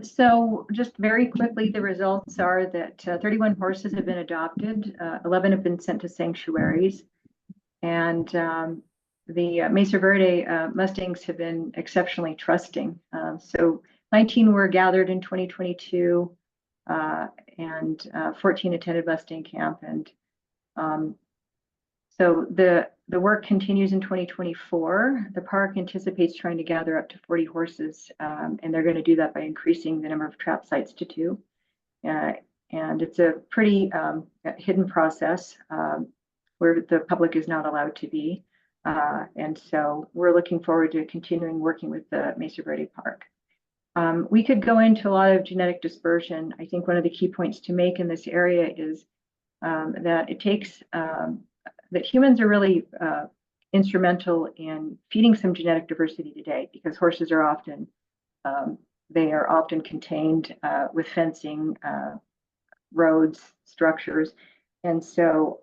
So just very quickly, the results are that 31 horses have been adopted, 11 have been sent to sanctuaries, and the Mesa Verde Mustangs have been exceptionally trusting. So 19 were gathered in 2022, and 14 attended Mustang camp, and so the work continues in 2024. The park anticipates trying to gather up to 40 horses, and they're going to do that by increasing the number of trap sites to 2. And it's a pretty hidden process where the public is not allowed to be. And so we're looking forward to continuing working with the Mesa Verde Park. We could go into a lot of genetic dispersion. I think one of the key points to make in this area is that it takes that humans are really instrumental in feeding some genetic diversity today, because horses are often contained with fencing, roads, structures, and so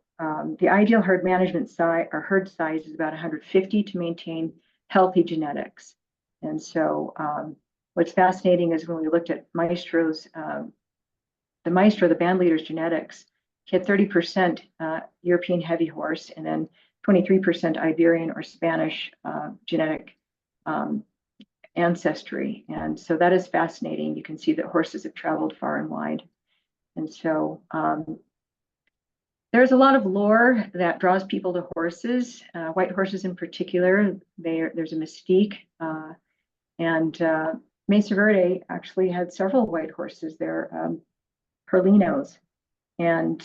the ideal herd management size or herd size is about 150 to maintain healthy genetics. And so what's fascinating is when we looked at Maestro's, the band leader's genetics, he had 30% European heavy horse and then 23% Iberian or Spanish genetic ancestry. And so that is fascinating. You can see that horses have traveled far and wide. And so there's a lot of lore that draws people to horses, white horses in particular. There's a mystique. And Mesa Verde actually had several white horses there, Perlinos. And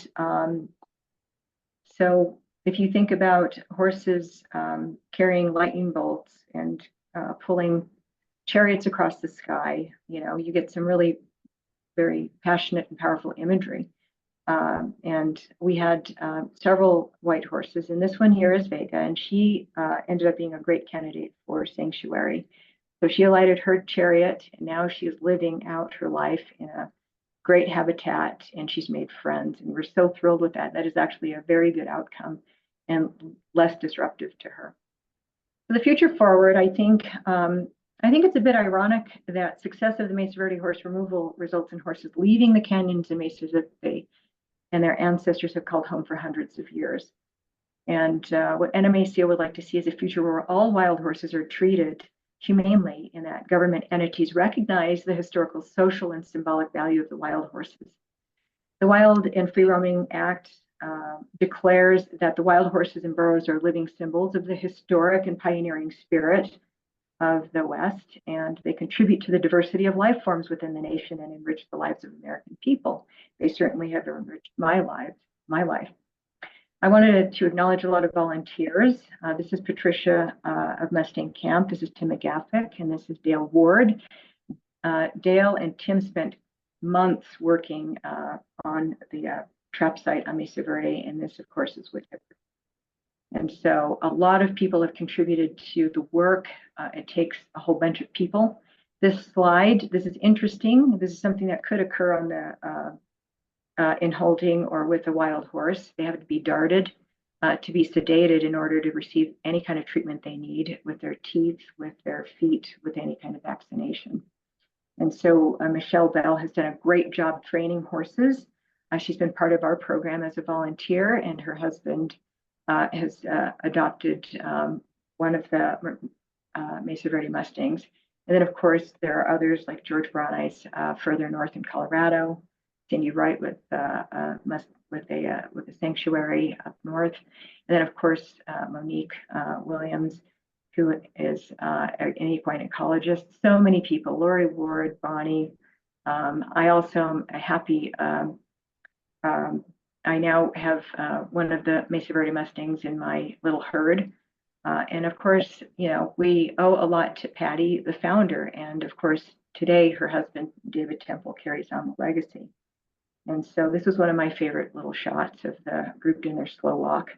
so if you think about horses carrying lightning bolts and pulling chariots across the sky, you know, you get some really very passionate and powerful imagery. And we had several white horses, and this one here is Vega, and she ended up being a great candidate for sanctuary. So she alighted her chariot, and now she's living out her life in a great habitat, and she's made friends, and we're so thrilled with that. That is actually a very good outcome and less disruptive to her. For the future forward, I think it's a bit ironic that success of the Mesa Verde horse removal results in horses leaving the canyons and mesas that they and their ancestors have called home for hundreds of years. And what NMACO would like to see is a future where all wild horses are treated humanely, and that government entities recognize the historical, social, and symbolic value of the wild horses. The Wild and Free Roaming Act declares that the wild horses and burros are living symbols of the historic and pioneering spirit of the West, and they contribute to the diversity of life forms within the nation and enrich the lives of American people. They certainly have enriched my life. I wanted to acknowledge a lot of volunteers. This is Patricia of Mustang Camp. This is Tim McGaffick, and this is Dale Ward. Dale and Tim spent months working on the trap site on Mesa Verde, and this, of course, is Whitaker. And so a lot of people have contributed to the work. It takes a whole bunch of people. This slide, this is interesting. This is something that could occur on the in halting or with a wild horse. They have to be darted to be sedated in order to receive any kind of treatment they need with their teeth, with their feet, with any kind of vaccination. And so Michelle Bell has done a great job training horses. She's been part of our program as a volunteer, and her husband has adopted one of the Mesa Verde Mustangs. And then, of course, there are others like George Bronice further north in Colorado, Cindy Wright with a sanctuary up north, and then, of course, Monique Williams, who is an equine ecologist. So many people, Lori Ward, Bonnie. I also am happy. I now have one of the Mesa Verde Mustangs in my little herd. And of course, you know, we owe a lot to Patty, the founder. And of course, today her husband, David Temple, carries on the legacy. And so this was one of my favorite little shots of the group doing their slow walk.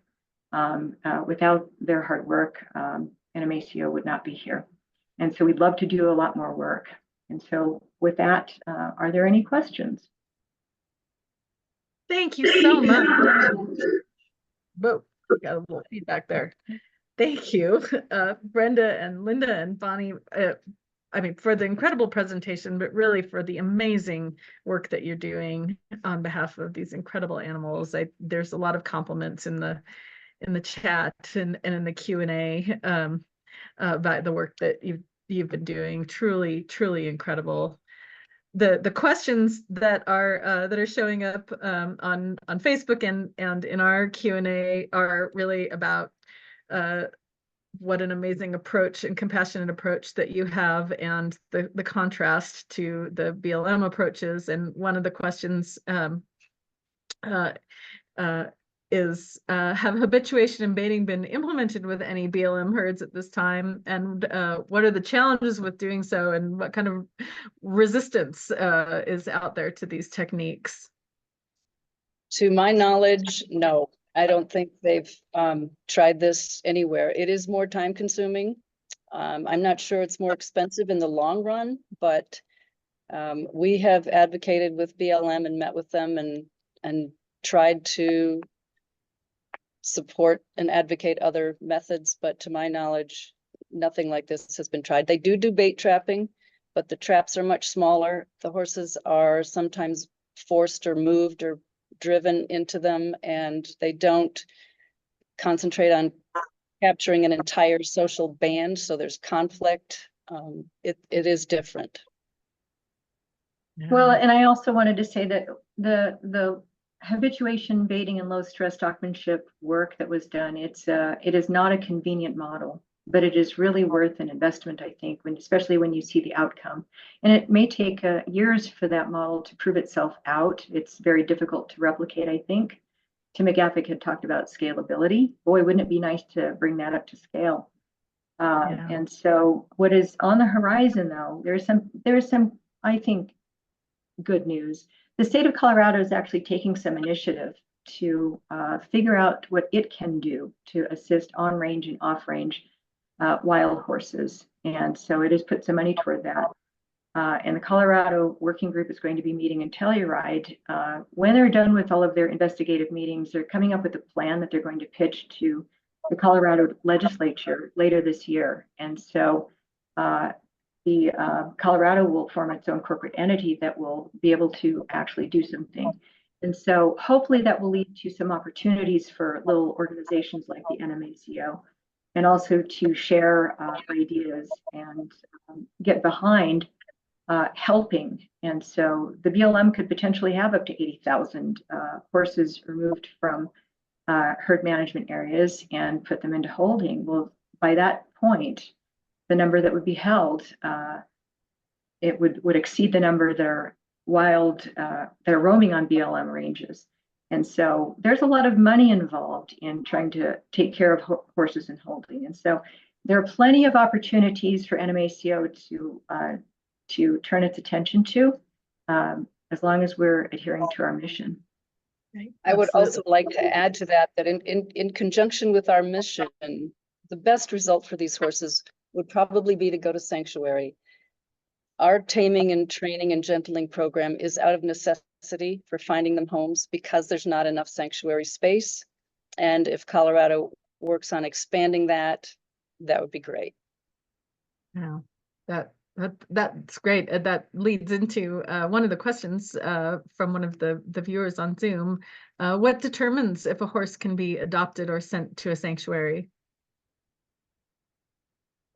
Without their hard work, NMACO would not be here. And so we'd love to do a lot more work. And so with that, are there any questions?
Thank you so much. Whoa, we got a little feedback there. Thank you, Brenda and Linda and Bonnie. I mean, for the incredible presentation, but really for the amazing work that you're doing on behalf of these incredible animals. There's a lot of compliments in the chat and in the Q&A about the work that you've been doing. Truly, truly incredible. The questions that are showing up on Facebook and in our Q&A are really about what an amazing approach and compassionate approach that you have, and the contrast to the BLM approaches. And one of the questions is, have habituation and baiting been implemented with any BLM herds at this time? And what are the challenges with doing so? And what kind of resistance is out there to these techniques?
To my knowledge, no. I don't think they've tried this anywhere. It is more time consuming. I'm not sure it's more expensive in the long run, but we have advocated with BLM and met with them and tried to support and advocate other methods, but to my knowledge, nothing like this has been tried. They do bait trapping, but the traps are much smaller. The horses are sometimes forced or moved or driven into them, and they don't concentrate on capturing an entire social band, so there's conflict. It is different.
Well, and I also wanted to say that the habituation, baiting, and low stress stockmanship work that was done, it is not a convenient model, but it is really worth an investment, I think, especially when you see the outcome. And it may take years for that model to prove itself out. It's very difficult to replicate, I think. Tim McGaffick had talked about scalability. Boy, wouldn't it be nice to bring that up to scale? Yeah. And so what is on the horizon, though, there's some, I think, good news. the state of Colorado is actually taking some initiative to figure out what it can do to assist on-range and off-range wild horses. And so it has put some money toward that. And the Colorado Working Group is going to be meeting in Telluride. When they're done with all of their investigative meetings, they're coming up with a plan that they're going to pitch to the Colorado legislature later this year. And so the Colorado will form its own corporate entity that will be able to actually do something. And so hopefully that will lead to some opportunities for little organizations like the NMACO, and also to share ideas and get behind helping. And so the BLM could potentially have up to 80,000 horses removed from herd management areas and put them into holding. Well, by that point, the number that would be held, it would exceed the number that are wild, that are roaming on BLM ranges. And so there's a lot of money involved in trying to take care of horses and holding. And so there are plenty of opportunities for NMACO to turn its attention to, as long as we're adhering to our mission.
I would also like to add to that, that in conjunction with our mission, the best result for these horses would probably be to go to sanctuary. Our taming and training and gentling program is out of necessity for finding them homes because there's not enough sanctuary space. And if Colorado works on expanding that, that would be great.
Yeah, that's great. That leads into one of the questions from one of the viewers on Zoom. What determines if a horse can be adopted or sent to a sanctuary?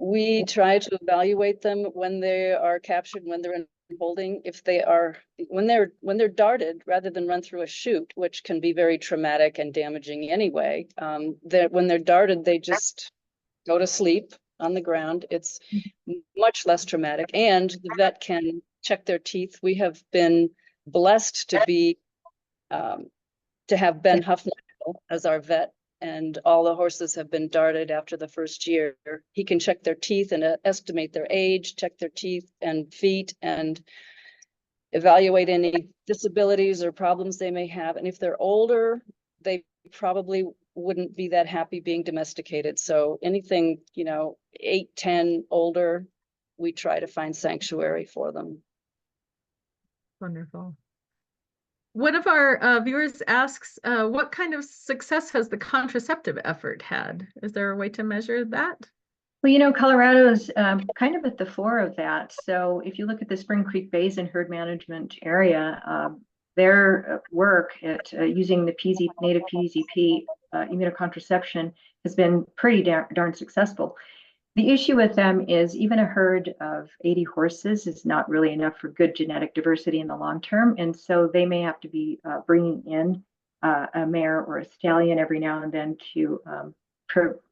We try to evaluate them when they are captured, when they're in holding. If they are, when they're darted, rather than run through a chute, which can be very traumatic and damaging anyway, when they're darted, they just go to sleep on the ground. It's much less traumatic, and the vet can check their teeth. We have been blessed to be to have Ben Huffman as our vet, and all the horses have been darted after the first year. He can check their teeth and estimate their age, check their teeth and feet, and evaluate any disabilities or problems they may have. And if they're older, they probably wouldn't be that happy being domesticated. So anything, 8, 10 older, we try to find sanctuary for them.
Wonderful. One of our viewers asks, what kind of success has the contraceptive effort had? Is there a way to measure that?
Well, Colorado is kind of at the fore of that. So if you look at the Spring Creek Basin herd management area, their work at using the native PZP immunocontraception has been pretty darn successful. The issue with them is even a herd of 80 horses is not really enough for good genetic diversity in the long term. And so they may have to be bringing in a mare or a stallion every now and then to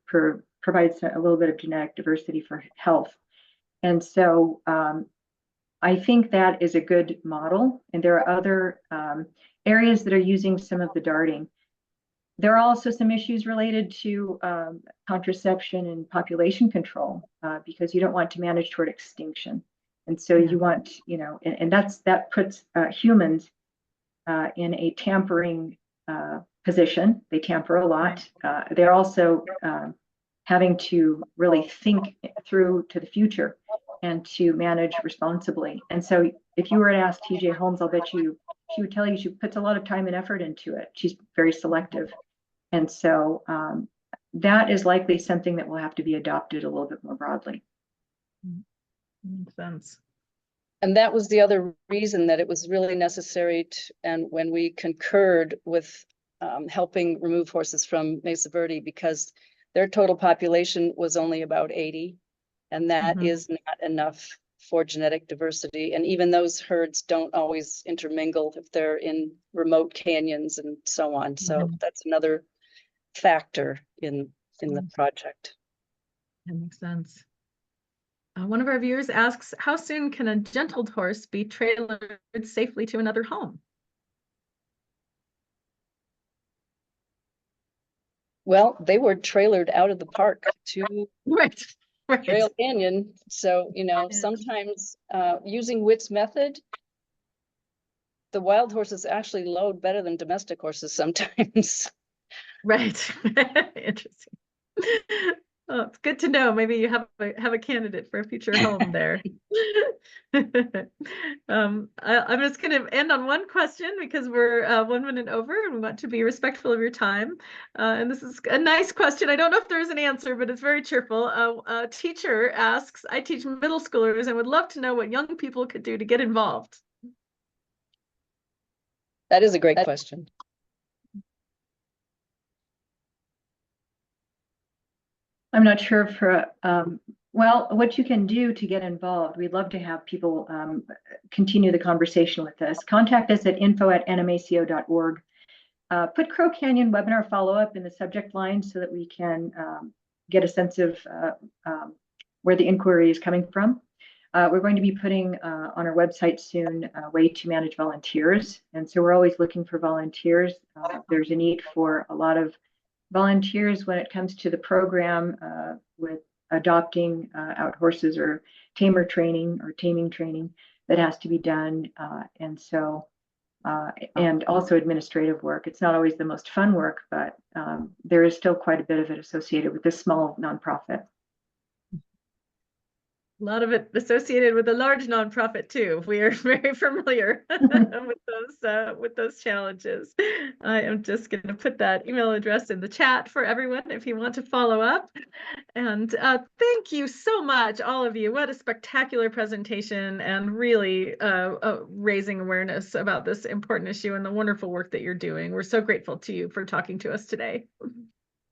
provide a little bit of genetic diversity for health. And so I think that is a good model. And there are other areas that are using some of the darting. There are also some issues related to contraception and population control because you don't want to manage toward extinction. And so you want, and that puts humans in a tampering position. They tamper a lot. They're also having to really think through to the future and to manage responsibly. And so if you were to ask TJ Holmes, I'll bet you she would tell you she puts a lot of time and effort into it. She's very selective. And so that is likely something that will have to be adopted a little bit more broadly.
Makes sense.
And that was the other reason that it was really necessary and when we concurred with helping remove horses from Mesa Verde, because their total population was only about 80, and that is not enough for genetic diversity. And even those herds don't always intermingle if they're in remote canyons and so on. So that's another factor in the project.
That makes sense. One of our viewers asks, how soon can a gentled horse be trailered safely to another home?
Well, they were trailered out of the park to
Right.
Trail Canyon. So, sometimes using Witt's method, the wild horses actually load better than domestic horses sometimes.
Right. Interesting. Oh, it's good to know. Maybe you have a candidate for a future home there. I'm just going to end on one question because we're 1 minute over and we want to be respectful of your time. And this is a nice question. I don't know if there's an answer, but it's very cheerful. A teacher asks, I teach middle schoolers and would love to know what young people could do to get involved.
That is a great question.
I'm not sure for, well, what you can do to get involved. We'd love to have people continue the conversation with us. Contact us at info@nmaco.org. Put Crow Canyon webinar follow-up in the subject line so that we can get a sense of where the inquiry is coming from. We're going to be putting on our website soon a way to manage volunteers. And so we're always looking for volunteers. There's a need for a lot of volunteers when it comes to the program with adopting out horses or tamer training or taming training that has to be done. And so, and also administrative work. It's not always the most fun work, but there is still quite a bit of it associated with this small nonprofit.
A lot of it associated with a large nonprofit too. We are very familiar with those challenges. I am just going to put that email address in the chat for everyone if you want to follow up. And thank you so much, all of you. What a spectacular presentation and really raising awareness about this important issue and the wonderful work that you're doing. We're so grateful to you for talking to us today.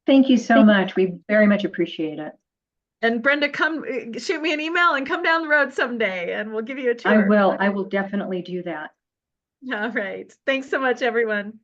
Thank you so much. We very much appreciate it.
And Brenda, come shoot me an email and come down the road someday and we'll give you a tour.
I will definitely do that.
All right. Thanks so much, everyone.